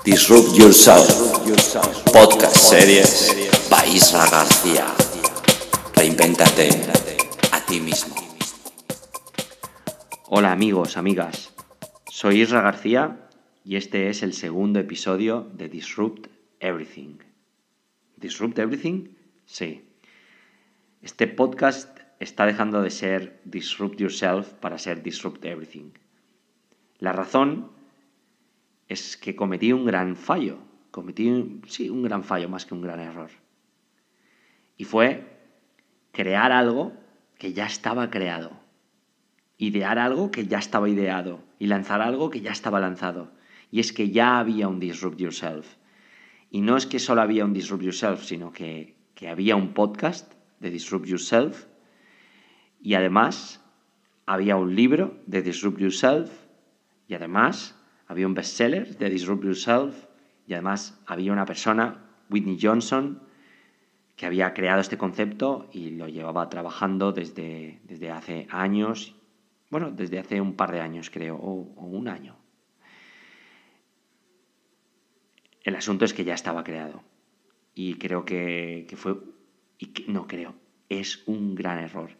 Disrupt Yourself, podcast series by Isra García. Reinvéntate a ti mismo. Hola amigos, amigas, soy Isra García y este es el segundo episodio de Disrupt Everything. ¿Disrupt Everything? Sí. Este podcast está dejando de ser Disrupt Yourself para ser Disrupt Everything. La razón es que cometí un gran fallo. Un gran fallo más que un gran error. Y fue crear algo que ya estaba creado. Idear algo que ya estaba ideado. Y lanzar algo que ya estaba lanzado. Y es que ya había un Disrupt Yourself. Y no es que solo había un Disrupt Yourself, sino que había un podcast de Disrupt Yourself. Y además había un libro de Disrupt Yourself. Y además había un bestseller de Disrupt Yourself. Y además había una persona, Whitney Johnson, que había creado este concepto y lo llevaba trabajando desde hace años. Bueno, desde hace un par de años creo, o un año. El asunto es que ya estaba creado. Y creo que fue... es un gran error.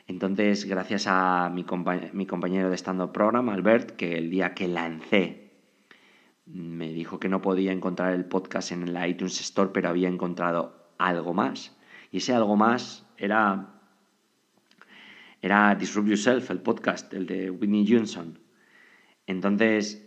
Entonces, gracias a mi compañero de stand-up program, Albert, que el día que lancé me dijo que no podía encontrar el podcast en el iTunes Store, pero había encontrado algo más. Y ese algo más era Disrupt Yourself, el podcast, el de Whitney Johnson. Entonces,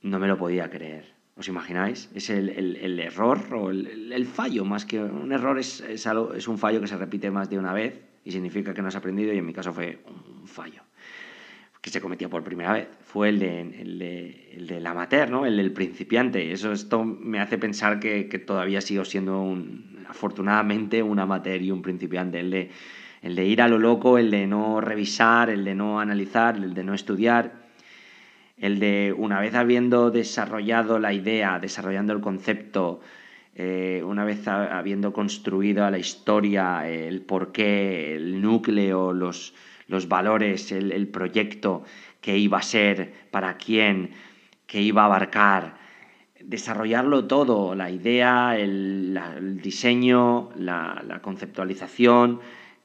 no me lo podía creer. ¿Os imagináis? Es el error o el fallo, más que un error, es un fallo que se repite más de una vez y significa que no has aprendido, y en mi caso fue un fallo que se cometía por primera vez. Fue el del amateur, ¿no? El del principiante. Esto me hace pensar que todavía sigo siendo afortunadamente un amateur y un principiante. El de ir a lo loco, el de no revisar, el de no analizar, el de no estudiar. El de, una vez habiendo desarrollado la idea, desarrollando el concepto, una vez habiendo construido la historia, el porqué, el núcleo, los valores, el proyecto que iba a ser, para quién, que iba a abarcar, desarrollarlo todo, la idea, el diseño, la conceptualización,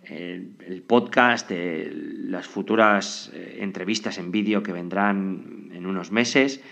el podcast, las futuras entrevistas en vídeo que vendrán en unos meses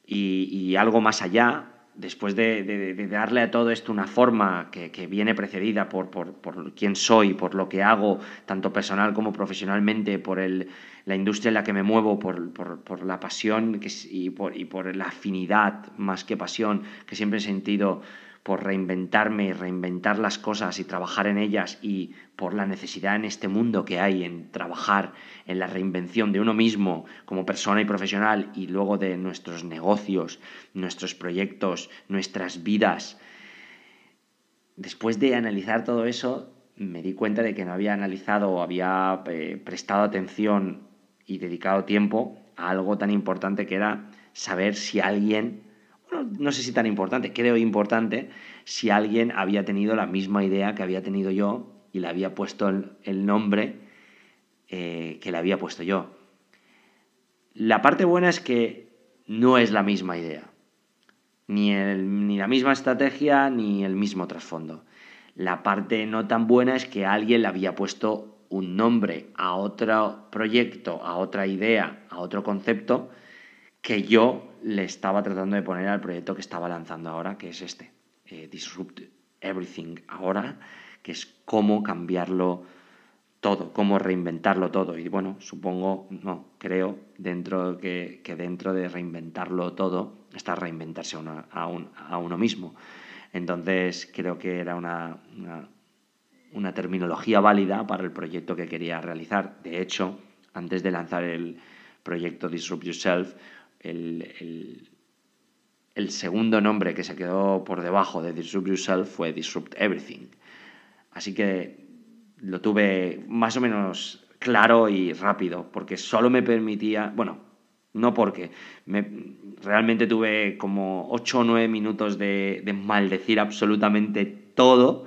y algo más allá. Después de darle a todo esto una forma que viene precedida por quién soy, por lo que hago, tanto personal como profesionalmente, por la industria en la que me muevo, por la pasión y por la afinidad, más que pasión, que siempre he sentido por reinventarme y reinventar las cosas y trabajar en ellas, y por la necesidad en este mundo que hay en trabajar en la reinvención de uno mismo como persona y profesional, y luego de nuestros negocios, nuestros proyectos, nuestras vidas. Después de analizar todo eso, me di cuenta de que no había analizado o había prestado atención y dedicado tiempo a algo tan importante, que era saber si alguien... no sé si tan importante, creo importante, si alguien había tenido la misma idea que había tenido yo y le había puesto el nombre que le había puesto yo. La parte buena es que no es la misma idea, ni la misma estrategia, ni el mismo trasfondo. La parte no tan buena es que alguien le había puesto un nombre a otro proyecto, a otra idea, a otro concepto, que yo le estaba tratando de poner al proyecto que estaba lanzando ahora, que es Disrupt Everything ahora, que es cómo cambiarlo todo, cómo reinventarlo todo. Y bueno, creo dentro de reinventarlo todo está reinventarse a uno mismo. Entonces creo que era una terminología válida para el proyecto que quería realizar. De hecho, antes de lanzar el proyecto Disrupt Yourself, el segundo nombre que se quedó por debajo de Disrupt Yourself fue Disrupt Everything. Así que lo tuve más o menos claro y rápido, porque solo me permitía... realmente tuve como 8 o 9 minutos de maldecir absolutamente todo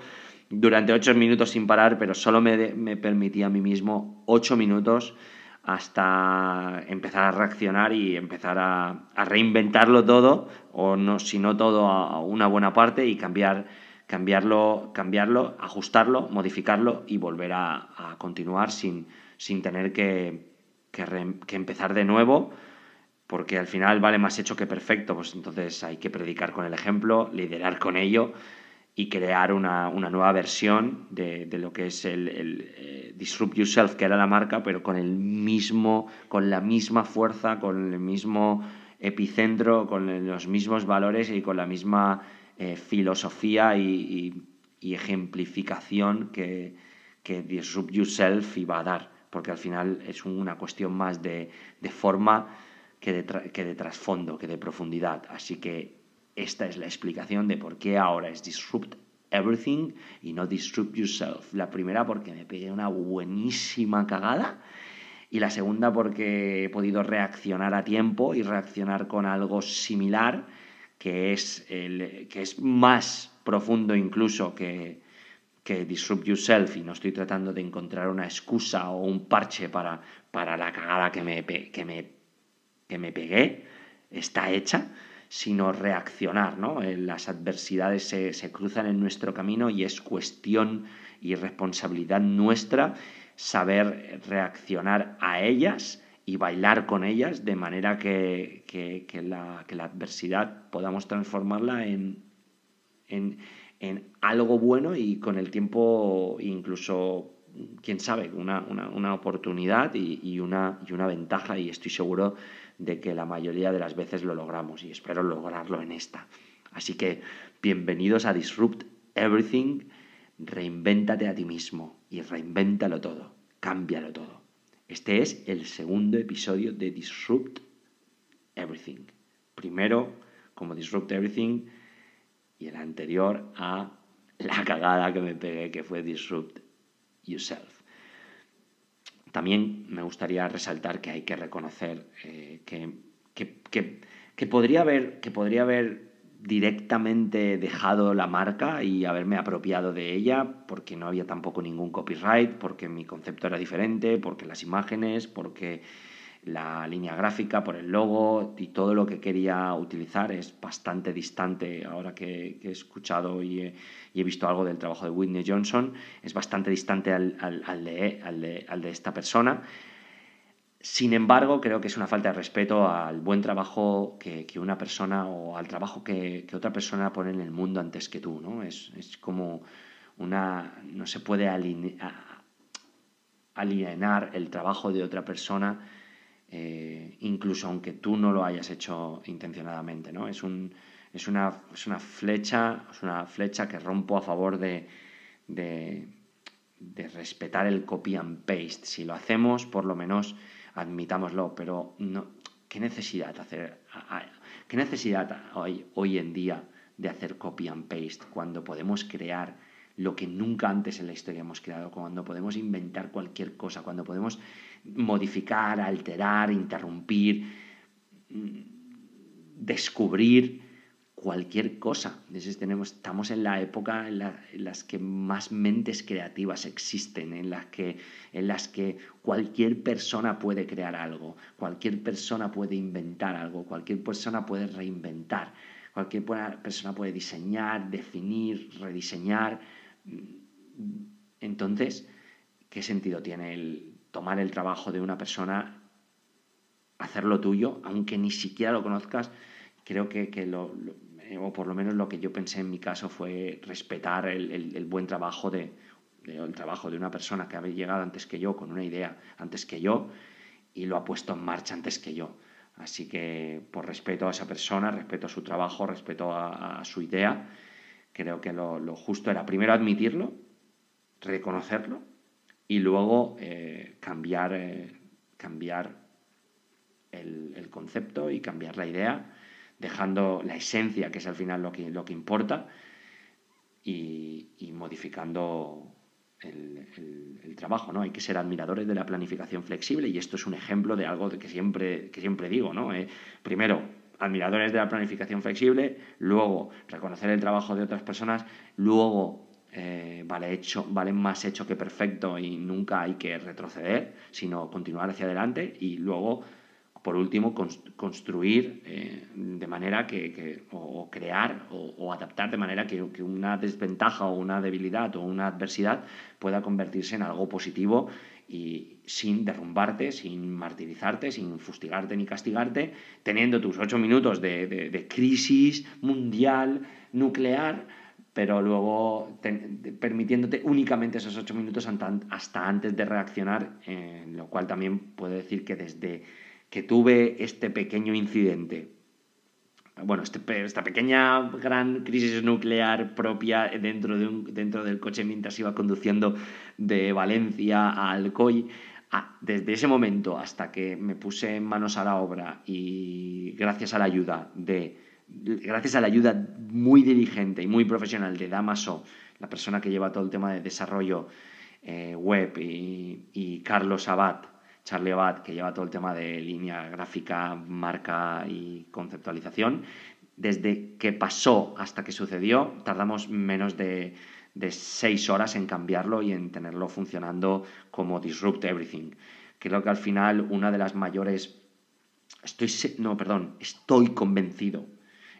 durante 8 minutos sin parar, pero solo me permitía a mí mismo 8 minutos hasta empezar a reaccionar y empezar a reinventarlo todo, o no, si no todo, a una buena parte, y cambiarlo, ajustarlo, modificarlo y volver a continuar sin tener que empezar de nuevo, porque al final vale más hecho que perfecto. Pues entonces hay que predicar con el ejemplo, liderar con ello y crear una nueva versión de lo que es el Disrupt Yourself, que era la marca, pero con la misma fuerza, con el mismo epicentro, con los mismos valores y con la misma filosofía y ejemplificación que Disrupt Yourself iba a dar, porque al final es una cuestión más de forma que de trasfondo, que de profundidad. Así que esta es la explicación de por qué ahora es Disrupt Everything y no Disrupt Yourself. La primera, porque me pegué una buenísima cagada, y la segunda, porque he podido reaccionar a tiempo y reaccionar con algo similar, que es más profundo incluso que Disrupt Yourself, y no estoy tratando de encontrar una excusa o un parche para la cagada que me pegué. Está hecha, sino reaccionar, ¿no? Las adversidades se cruzan en nuestro camino y es cuestión y responsabilidad nuestra saber reaccionar a ellas y bailar con ellas, de manera que la adversidad podamos transformarla en algo bueno, y con el tiempo incluso, quién sabe, una oportunidad y una ventaja, y estoy seguro de que la mayoría de las veces lo logramos, y espero lograrlo en esta. Así que bienvenidos a Disrupt Everything. Reinvéntate a ti mismo y reinvéntalo todo, cámbialo todo. Este es el segundo episodio de Disrupt Everything. Primero como Disrupt Everything y el anterior a la cagada que me pegué, que fue Disrupt Yourself. También me gustaría resaltar que hay que reconocer que podría haber directamente dejado la marca y haberme apropiado de ella, porque no había tampoco ningún copyright, porque mi concepto era diferente, porque las imágenes, porque la línea gráfica, por el logo y todo lo que quería utilizar es bastante distante. Ahora que he escuchado y he visto algo del trabajo de Whitney Johnson, es bastante distante al de esta persona. Sin embargo, creo que es una falta de respeto al buen trabajo que una persona, o al trabajo que otra persona pone en el mundo antes que tú, ¿no? Es como no se puede alienar el trabajo de otra persona, incluso aunque tú no lo hayas hecho intencionadamente, ¿no? Es una flecha que rompo a favor de respetar el copy and paste. Si lo hacemos, por lo menos admitámoslo, pero no. ¿Qué necesidad hoy en día de hacer copy and paste cuando podemos crear lo que nunca antes en la historia hemos creado, cuando podemos inventar cualquier cosa, cuando podemos modificar, alterar, interrumpir, descubrir cualquier cosa? Estamos en la época en las que más mentes creativas existen, en las que cualquier persona puede crear algo, cualquier persona puede inventar algo, cualquier persona puede reinventar, cualquier persona puede diseñar, definir, rediseñar. Entonces, ¿qué sentido tiene el tomar el trabajo de una persona, hacerlo tuyo, aunque ni siquiera lo conozcas? Creo que o por lo menos lo que yo pensé en mi caso fue respetar el buen trabajo el trabajo de una persona que ha llegado antes que yo, con una idea antes que yo, y lo ha puesto en marcha antes que yo. Así que, por respeto a esa persona, respeto a su trabajo, respeto a su idea, creo que lo justo era primero admitirlo, reconocerlo, y luego cambiar el concepto y cambiar la idea, dejando la esencia, que es al final lo que importa, y modificando el trabajo, ¿no? Hay que ser admiradores de la planificación flexible, y esto es un ejemplo de algo que siempre digo, ¿no? Primero, admiradores de la planificación flexible, luego reconocer el trabajo de otras personas, luego vale más hecho que perfecto y nunca hay que retroceder, sino continuar hacia adelante y luego, por último, construir de manera o crear o adaptar de manera que una desventaja o una debilidad o una adversidad pueda convertirse en algo positivo y sin derrumbarte, sin martirizarte, sin fustigarte ni castigarte, teniendo tus 8 minutos de crisis mundial, nuclear, pero luego permitiéndote únicamente esos 8 minutos hasta antes de reaccionar, lo cual también puedo decir que desde que tuve este pequeño incidente, bueno, esta pequeña gran crisis nuclear propia dentro del coche mientras iba conduciendo de Valencia a Alcoy, desde ese momento hasta que me puse manos a la obra y gracias a la ayuda muy diligente y muy profesional de Damaso, la persona que lleva todo el tema de desarrollo web, y Carlos Abad, Charlie Abad, que lleva todo el tema de línea gráfica, marca y conceptualización. Desde que pasó hasta que sucedió, tardamos menos de 6 horas en cambiarlo y en tenerlo funcionando como Disrupt Everything. Creo que al final una de las mayores... Estoy convencido,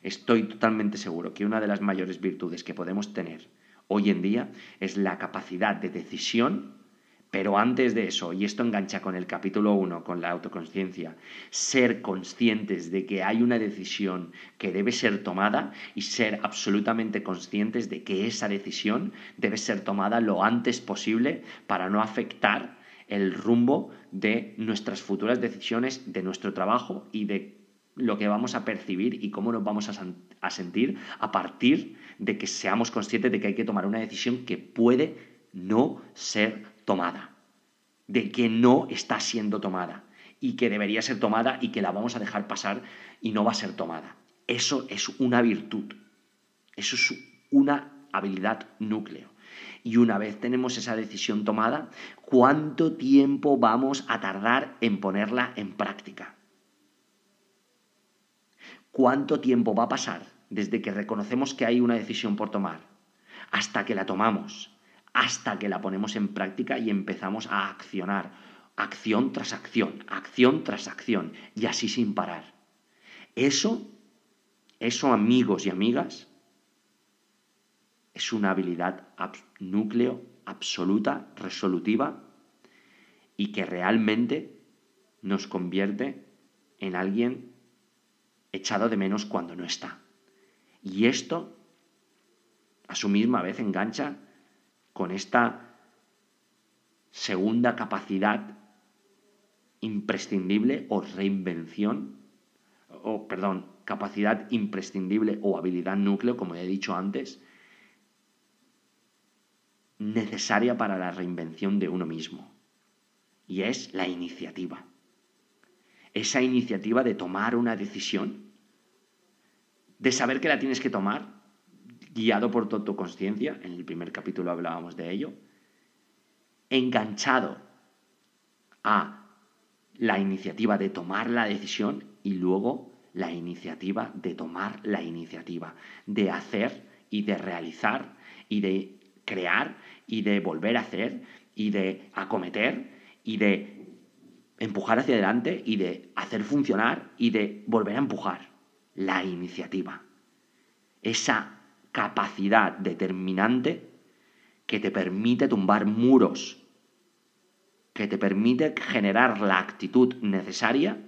estoy totalmente seguro que una de las mayores virtudes que podemos tener hoy en día es la capacidad de decisión. Pero antes de eso, y esto engancha con el capítulo 1, con la autoconsciencia, ser conscientes de que hay una decisión que debe ser tomada y ser absolutamente conscientes de que esa decisión debe ser tomada lo antes posible para no afectar el rumbo de nuestras futuras decisiones, de nuestro trabajo y de lo que vamos a percibir y cómo nos vamos a sentir a partir de que seamos conscientes de que hay que tomar una decisión que puede no ser tomada, de que no está siendo tomada y que debería ser tomada y que la vamos a dejar pasar y no va a ser tomada. Eso es una virtud, eso es una habilidad núcleo. Y una vez tenemos esa decisión tomada, ¿cuánto tiempo vamos a tardar en ponerla en práctica? ¿Cuánto tiempo va a pasar desde que reconocemos que hay una decisión por tomar hasta que la tomamos, hasta que la ponemos en práctica y empezamos a accionar, acción tras acción, y así sin parar? Eso, amigos y amigas, es una habilidad núcleo absoluta, resolutiva, y que realmente nos convierte en alguien echado de menos cuando no está. Y esto, a su misma vez, engancha con esta segunda capacidad imprescindible o capacidad imprescindible o habilidad núcleo, como he dicho antes, necesaria para la reinvención de uno mismo. Y es la iniciativa. Esa iniciativa de tomar una decisión, de saber que la tienes que tomar, guiado por tu autoconsciencia, en el primer capítulo hablábamos de ello, enganchado a la iniciativa de tomar la decisión y luego la iniciativa de tomar la iniciativa, de hacer y de realizar y de crear y de volver a hacer y de acometer y de empujar hacia adelante y de hacer funcionar y de volver a empujar. La iniciativa. Esa capacidad determinante que te permite tumbar muros, que te permite generar la actitud necesaria,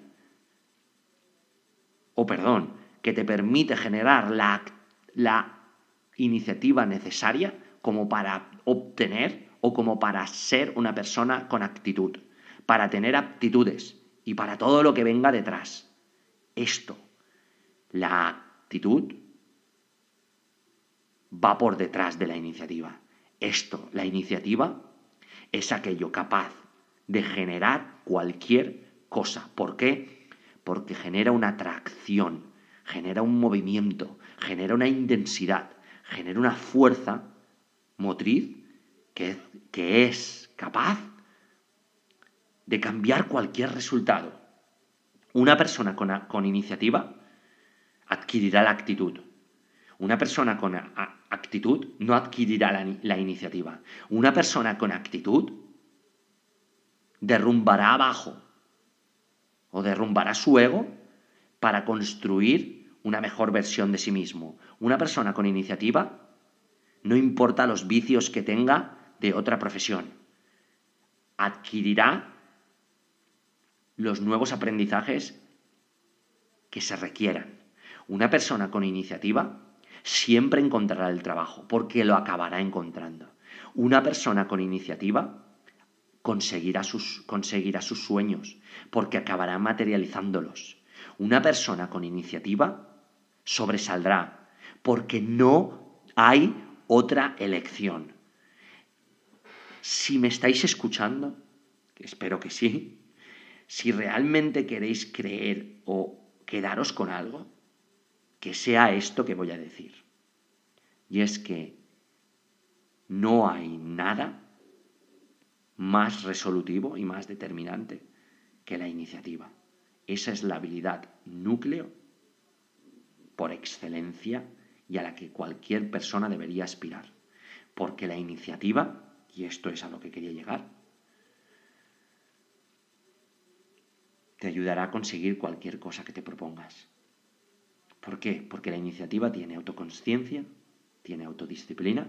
que te permite generar la iniciativa necesaria como para obtener o como para ser una persona con actitud, para tener aptitudes y para todo lo que venga detrás. Esto, la actitud, va por detrás de la iniciativa. La iniciativa, es aquello capaz de generar cualquier cosa. ¿Por qué? Porque genera una atracción, genera un movimiento, genera una intensidad, genera una fuerza motriz que es capaz de cambiar cualquier resultado. Una persona con iniciativa adquirirá la actitud. Una persona con actitud no adquirirá la iniciativa. Una persona con actitud derrumbará abajo o derrumbará su ego para construir una mejor versión de sí mismo. Una persona con iniciativa, no importa los vicios que tenga de otra profesión, adquirirá los nuevos aprendizajes que se requieran. Una persona con iniciativa siempre encontrará el trabajo, porque lo acabará encontrando. Una persona con iniciativa conseguirá sus sueños, porque acabará materializándolos. Una persona con iniciativa sobresaldrá, porque no hay otra elección. Si me estáis escuchando, que espero que sí, si realmente queréis creer o quedaros con algo, que sea esto que voy a decir. Y es que no hay nada más resolutivo y más determinante que la iniciativa. Esa es la habilidad núcleo por excelencia y a la que cualquier persona debería aspirar. Porque la iniciativa, y esto es a lo que quería llegar, te ayudará a conseguir cualquier cosa que te propongas. ¿Por qué? Porque la iniciativa tiene autoconsciencia, tiene autodisciplina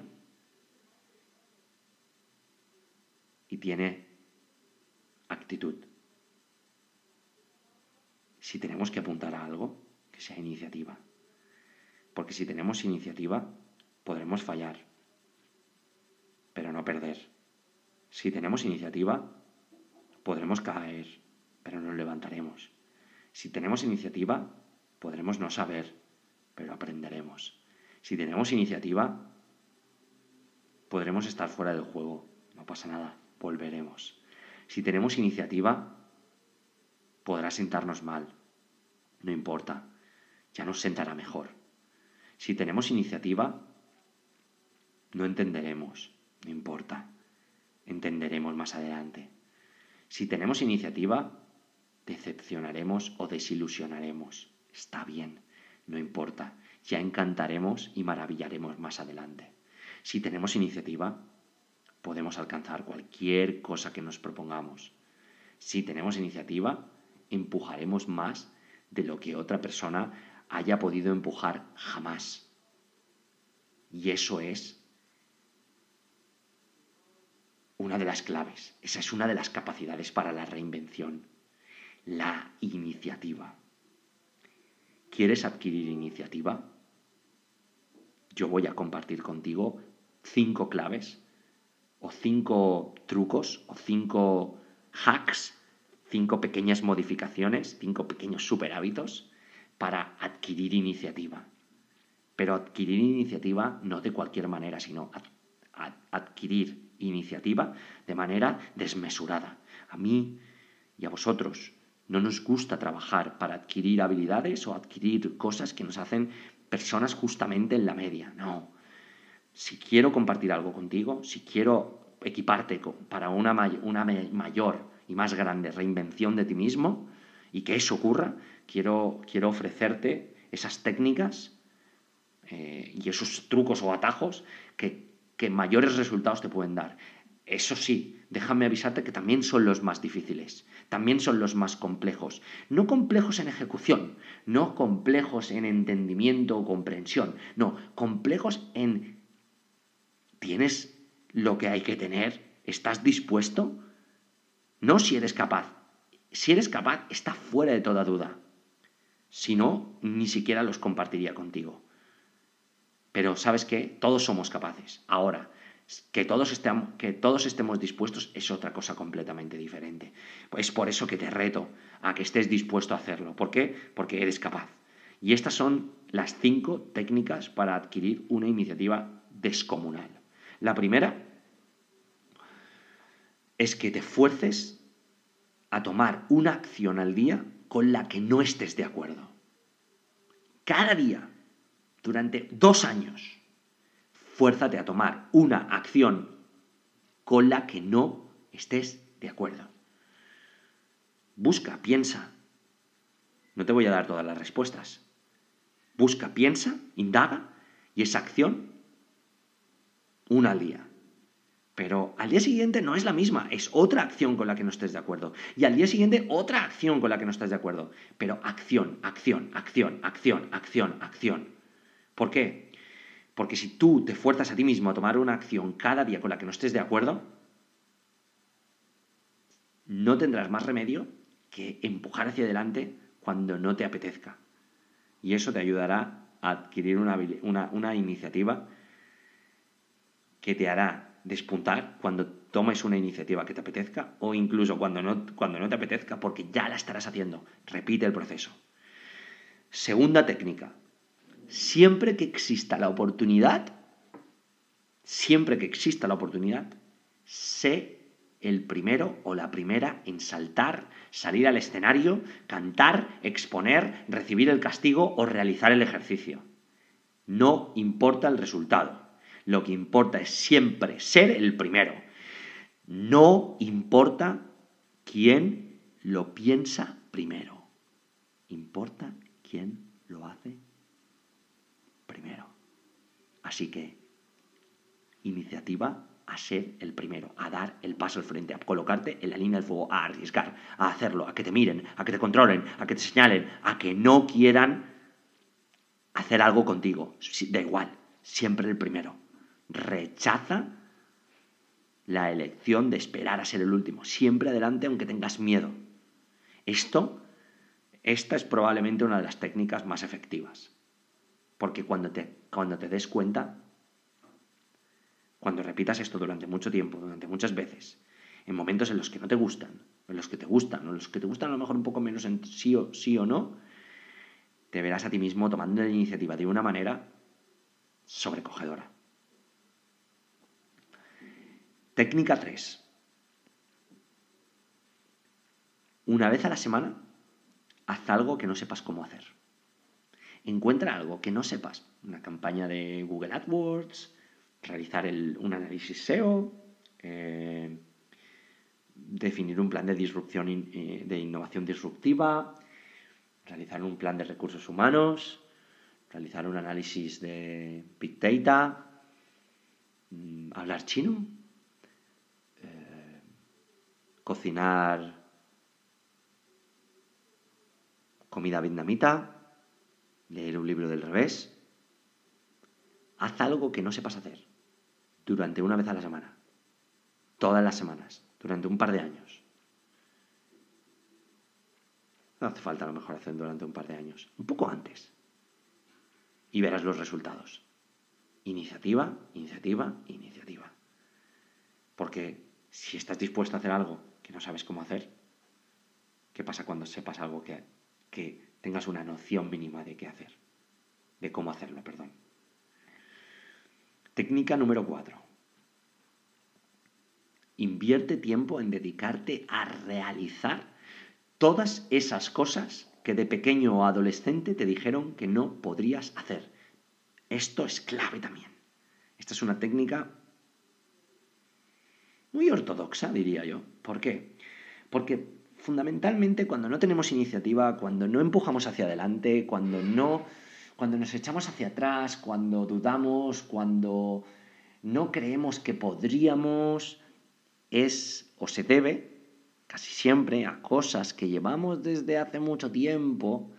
y tiene actitud. Si tenemos que apuntar a algo, que sea iniciativa. Porque si tenemos iniciativa, podremos fallar, pero no perder. Si tenemos iniciativa, podremos caer, pero nos levantaremos. Si tenemos iniciativa, podremos no saber, pero aprenderemos. Si tenemos iniciativa, podremos estar fuera del juego, no pasa nada, volveremos. Si tenemos iniciativa, podrá sentarnos mal, no importa, ya nos sentará mejor. Si tenemos iniciativa, no entenderemos, no importa, entenderemos más adelante. Si tenemos iniciativa, decepcionaremos o desilusionaremos. Está bien, no importa, ya encantaremos y maravillaremos más adelante. Si tenemos iniciativa, podemos alcanzar cualquier cosa que nos propongamos. Si tenemos iniciativa, empujaremos más de lo que otra persona haya podido empujar jamás. Y eso es una de las claves. Esa es una de las capacidades para la reinvención. La iniciativa. ¿Quieres adquirir iniciativa? Yo voy a compartir contigo 5 claves o 5 trucos o 5 hacks, 5 pequeñas modificaciones, 5 pequeños superhábitos para adquirir iniciativa. Pero adquirir iniciativa no de cualquier manera, sino adquirir iniciativa de manera desmesurada. A mí y a vosotros no nos gusta trabajar para adquirir habilidades o adquirir cosas que nos hacen personas justamente en la media. No. Si quiero compartir algo contigo, si quiero equiparte para una mayor y más grande reinvención de ti mismo y que eso ocurra, quiero ofrecerte esas técnicas y esos trucos o atajos que mayores resultados te pueden dar. Eso sí, déjame avisarte que también son los más difíciles, también son los más complejos. No complejos en ejecución, no complejos en entendimiento o comprensión, no, complejos en ¿tienes lo que hay que tener? ¿Estás dispuesto? No si eres capaz. Si eres capaz, está fuera de toda duda. Si no, ni siquiera los compartiría contigo. Pero ¿sabes qué? Todos somos capaces. Ahora, que todos estemos dispuestos es otra cosa completamente diferente. Es por eso que te reto a que estés dispuesto a hacerlo. ¿Por qué? Porque eres capaz. Y estas son las 5 técnicas para adquirir una iniciativa descomunal. La primera es que te fuerces a tomar una acción al día con la que no estés de acuerdo. Cada día, durante 2 años, fuérzate a tomar una acción con la que no estés de acuerdo. Busca, piensa. No te voy a dar todas las respuestas. Busca, piensa, indaga Y esa acción, una al día. Pero al día siguiente no es la misma, es otra acción con la que no estés de acuerdo. Y al día siguiente otra acción con la que no estás de acuerdo. Pero acción, acción, acción, acción, acción, acción. ¿Por qué? Porque si tú te fuerzas a ti mismo a tomar una acción cada día con la que no estés de acuerdo, no tendrás más remedio que empujar hacia adelante cuando no te apetezca. Y eso te ayudará a adquirir una iniciativa que te hará despuntar cuando tomes una iniciativa que te apetezca o incluso cuando no te apetezca, porque ya la estarás haciendo. Repite el proceso. Segunda técnica. Siempre que exista la oportunidad, sé el primero o la primera en saltar, salir al escenario, cantar, exponer, recibir el castigo o realizar el ejercicio. No importa el resultado. Lo que importa es siempre ser el primero. No importa quién lo piensa primero. Importa quién lo hace primero. Así que, iniciativa a ser el primero, a dar el paso al frente, a colocarte en la línea del fuego, a arriesgar, a hacerlo, a que te miren, a que te controlen, a que te señalen, a que no quieran hacer algo contigo. Da igual, siempre el primero. Rechaza la elección de esperar a ser el último. Siempre adelante aunque tengas miedo. Esta es probablemente una de las técnicas más efectivas. Porque cuando te des cuenta, cuando repitas esto durante mucho tiempo, durante muchas veces, en momentos en los que no te gustan, en los que te gustan, o en los que te gustan a lo mejor un poco menos en sí o no, te verás a ti mismo tomando la iniciativa de una manera sobrecogedora. Técnica 3. Una vez a la semana, haz algo que no sepas cómo hacer. Encuentra algo que no sepas. Una campaña de Google AdWords, realizar un análisis SEO, definir un plan de disrupción, de innovación disruptiva, realizar un plan de recursos humanos, realizar un análisis de Big Data, hablar chino, cocinar comida vietnamita, leer un libro del revés. Haz algo que no sepas hacer durante una vez a la semana, todas las semanas, durante un par de años. No hace falta a lo mejor hacerlo durante un par de años, un poco antes. Y verás los resultados. Iniciativa, iniciativa, iniciativa. Porque si estás dispuesto a hacer algo que no sabes cómo hacer, ¿qué pasa cuando sepas algo que tengas una noción mínima de qué hacer? De cómo hacerlo, perdón. Técnica número 4. Invierte tiempo en dedicarte a realizar todas esas cosas que de pequeño o adolescente te dijeron que no podrías hacer. Esto es clave también. Esta es una técnica muy ortodoxa, diría yo. ¿Por qué? Porque fundamentalmente cuando no tenemos iniciativa, cuando no empujamos hacia adelante, cuando nos echamos hacia atrás, cuando dudamos, cuando no creemos que podríamos, es o se debe casi siempre a cosas que llevamos desde hace mucho tiempo,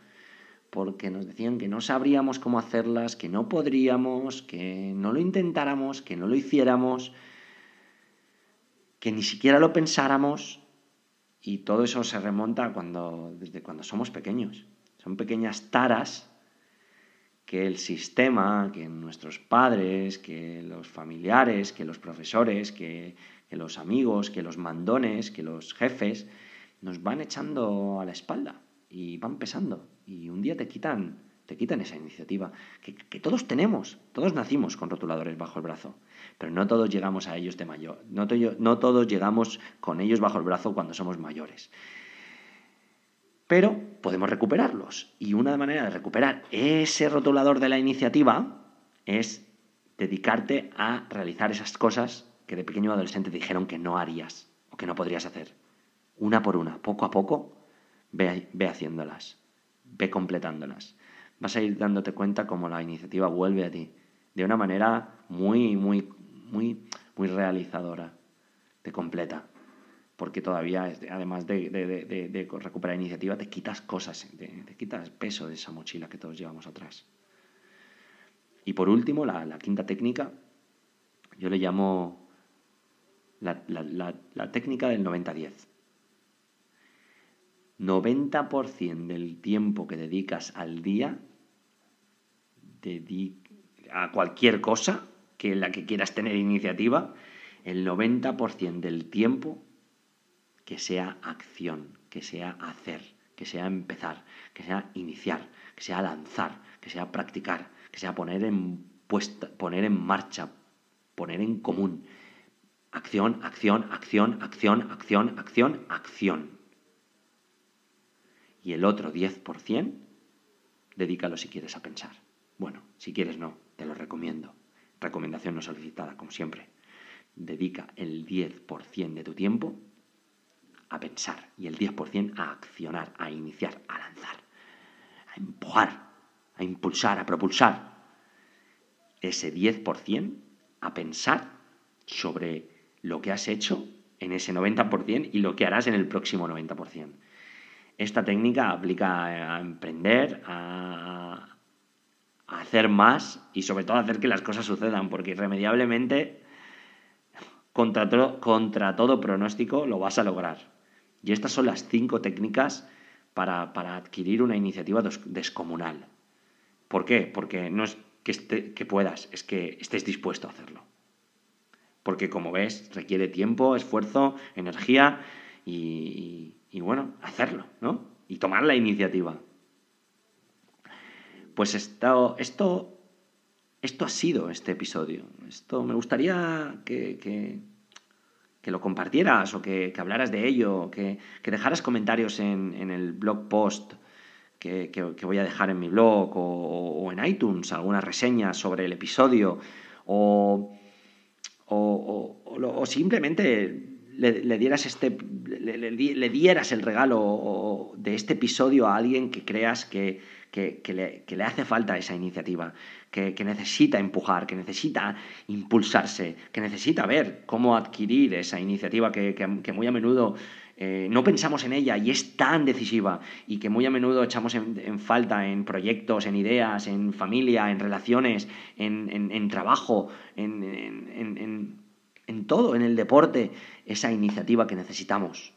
porque nos decían que no sabríamos cómo hacerlas, que no podríamos, que no lo intentáramos, que no lo hiciéramos, que ni siquiera lo pensáramos, y todo eso se remonta desde cuando somos pequeños. Son pequeñas taras que el sistema, que nuestros padres, que los familiares, que los profesores, que los amigos, que los mandones, que los jefes, nos van echando a la espalda y van pesando. Y un día te quitan esa iniciativa que todos tenemos. Todos nacimos con rotuladores bajo el brazo, pero no todos llegamos a ellos de mayor. No todos llegamos con ellos bajo el brazo cuando somos mayores. Pero podemos recuperarlos. Y una manera de recuperar ese rotulador de la iniciativa es dedicarte a realizar esas cosas que de pequeño adolescente te dijeron que no harías o que no podrías hacer. Una por una, poco a poco, ve haciéndolas, ve completándolas. Vas a ir dándote cuenta cómo la iniciativa vuelve a ti. de una manera muy, muy, muy, muy realizadora, te completa. Porque todavía, además de recuperar iniciativa, te quitas cosas, te quitas peso de esa mochila que todos llevamos atrás. Y por último, la quinta técnica, yo le llamo la técnica del 90-10. 90% del tiempo que dedicas al día a cualquier cosa que en la que quieras tener iniciativa, el 90% del tiempo que sea acción, que sea hacer, que sea empezar, que sea iniciar, que sea lanzar, que sea practicar, que sea poner en marcha, poner en común. Acción, acción, acción, acción, acción, acción, acción. Y el otro 10%, dedícalo si quieres a pensar. Bueno, si quieres no, te lo recomiendo. Recomendación no solicitada, como siempre. Dedica el 10% de tu tiempo a pensar y el 10% a accionar, a iniciar, a lanzar, a empujar, a impulsar, a propulsar. Ese 10% a pensar sobre lo que has hecho en ese 90% y lo que harás en el próximo 90%. Esta técnica aplica a emprender, a hacer más y sobre todo a hacer que las cosas sucedan, porque irremediablemente, contra todo pronóstico, lo vas a lograr. Y estas son las 5 técnicas para adquirir una iniciativa descomunal. ¿Por qué? Porque no es que puedas, es que estés dispuesto a hacerlo. Porque como ves, requiere tiempo, esfuerzo, energía y bueno, hacerlo, ¿no? Y tomar la iniciativa. Pues esto ha sido este episodio. Esto me gustaría que lo compartieras o que hablaras de ello, que dejaras comentarios en el blog post que voy a dejar en mi blog o en iTunes, algunas reseñas sobre el episodio o simplemente le dieras el regalo de este episodio a alguien que creas que le hace falta esa iniciativa, que necesita empujar, que necesita impulsarse, que necesita ver cómo adquirir esa iniciativa que muy a menudo no pensamos en ella y es tan decisiva y que muy a menudo echamos en falta en proyectos, en ideas, en familia, en relaciones, en trabajo, en todo, en el deporte, esa iniciativa que necesitamos.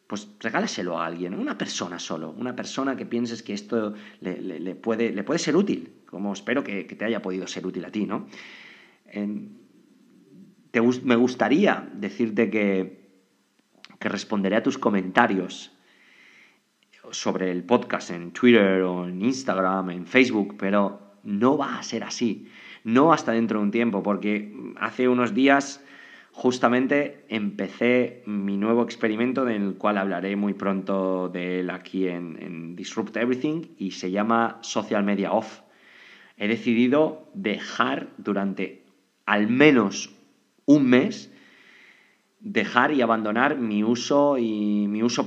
Pues regálaselo a alguien, una persona solo, una persona que pienses que esto le puede ser útil, como espero que te haya podido ser útil a ti, ¿no? Me gustaría decirte que responderé a tus comentarios sobre el podcast en Twitter o en Instagram, en Facebook, pero no va a ser así. No hasta dentro de un tiempo, porque hace unos días justamente empecé mi nuevo experimento del cual hablaré muy pronto de él aquí en Disrupt Everything y se llama Social Media Off. He decidido dejar durante al menos un mes dejar y abandonar mi uso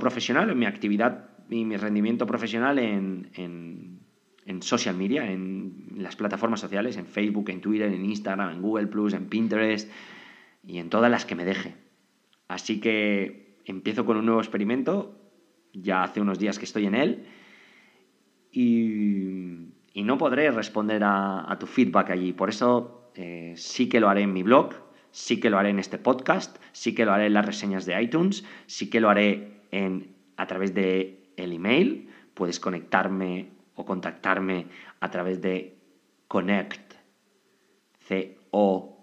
profesional, mi actividad y mi rendimiento profesional en social media, en las plataformas sociales, en Facebook, en Twitter, en Instagram, en Google+, en Pinterest y en todas las que me deje. Así que empiezo con un nuevo experimento, ya hace unos días que estoy en él y no podré responder a tu feedback allí. Por eso sí que lo haré en mi blog, sí que lo haré en este podcast, sí que lo haré en las reseñas de iTunes, sí que lo haré a través de el email. Puedes conectarme o contactarme a través de connect, CONNECT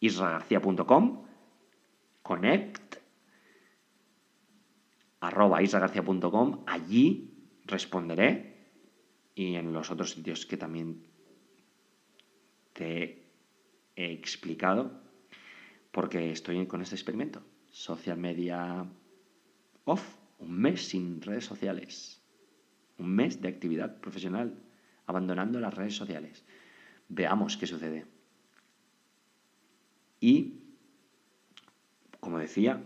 @isragarcia.com, connect @isragarcia.com. Allí responderé y en los otros sitios que también te he explicado, porque estoy con este experimento. Social Media Off, un mes sin redes sociales, un mes de actividad profesional, abandonando las redes sociales. Veamos qué sucede. Y, como decía,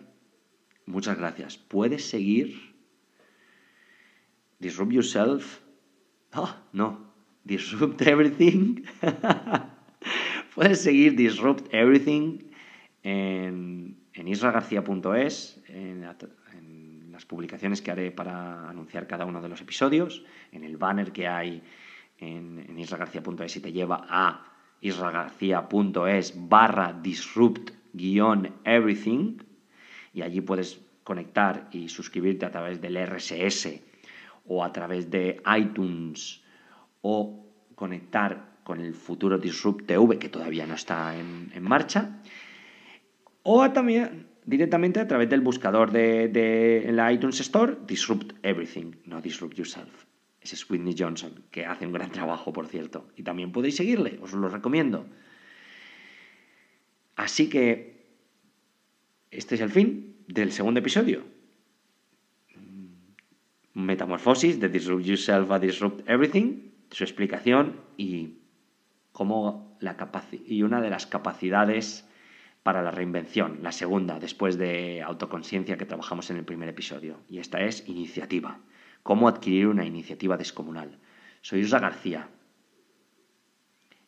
muchas gracias. Puedes seguir Disrupt Yourself. No. Disrupt Everything. Puedes seguir Disrupt Everything en isragarcia.es, en las publicaciones que haré para anunciar cada uno de los episodios, en el banner que hay en isragarcia.es y te lleva a isragarcia.es/disrupt-everything, y allí puedes conectar y suscribirte a través del RSS o a través de iTunes, o conectar con el futuro Disrupt TV, que todavía no está en marcha, o también directamente a través del buscador en la iTunes Store, Disrupt Everything, no Disrupt Yourself. Ese es Whitney Johnson, que hace un gran trabajo, por cierto. Y también podéis seguirle, os lo recomiendo. Así que este es el fin del segundo episodio. Metamorfosis de Disrupt Yourself a Disrupt Everything, su explicación y cómo y una de las capacidades para la reinvención, la segunda, después de autoconciencia que trabajamos en el primer episodio. Y esta es iniciativa. Cómo adquirir una iniciativa descomunal. Soy Isra García.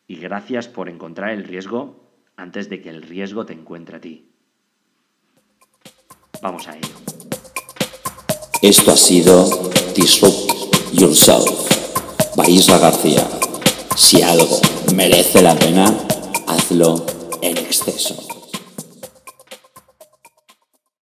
Y gracias por encontrar el riesgo antes de que el riesgo te encuentre a ti. Vamos a ello. Esto ha sido Disrupt Yourself by Isra García. Si algo merece la pena, hazlo en exceso.